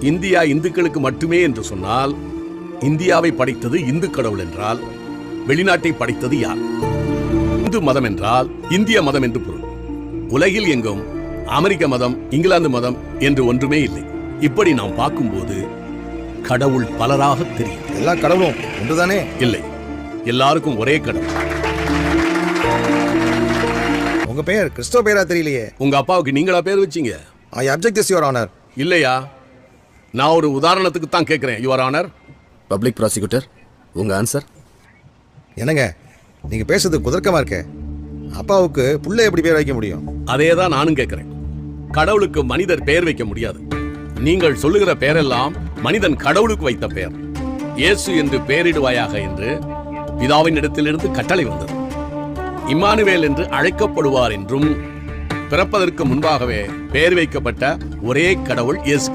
India இந்துக்களுக்கு மட்டுமே என்று சொன்னால், இந்தியாவை படைத்தது இந்து கடவுள் என்றால் வெளிநாட்டை படைத்தது யார்? இந்து மதம் என்றால் இந்திய மதம் என்று பொருள். உலகில் எங்கும் அமெரிக்க மதம், இங்கிலாந்து மதம் என்று ஒன்றுமே இல்லை. இப்படி நாம் பார்க்கும்போது கடவுள் பலராக தெரியும். எல்லா கடவுளும் ஒன்றுதானே? இல்லை, எல்லாருக்கும் ஒரே கடவுள். உங்க பெயர் கிறிஸ்தவ பெயரா தெரியலையே. உங்க அப்பாவுக்கு நீங்களா பேர் வச்சீங்க? ஐ அப்ஜெக்ட் திஸ் யுவர் ஆனர். இல்லையா, நான் ஒரு உதாரணத்துக்கு தான் கேட்கிறேன். Your honour. பப்ளிக் ப்ராசிக்யூட்டர், உங்க ஆன்சர்? என்னங்க நீங்க பேசுறது குதர்க்கமா இருக்கே. அப்பாவுக்கு புள்ள எப்படி பேர் வைக்க முடியும்? அதே தான் நானும் கேட்கிறேன். கடவுளுக்கு மனிதர் பெயர் வைக்க முடியாது. நீங்கள் சொல்லுகிற பெயரெல்லாம் மனிதன் கடவுளுக்கு வைத்த பெயர். இயேசு என்று பெயரிடுவாயாக என்று பிதாவின் இடத்திலிருந்து கட்டளை வந்தது. இம்மானுவேல் என்று அழைக்கப்படுவார் என்றும் பிறப்பதற்கு முன்பாகவே பெயர் வைக்கப்பட்ட ஒரே கடவுள் இயேசு.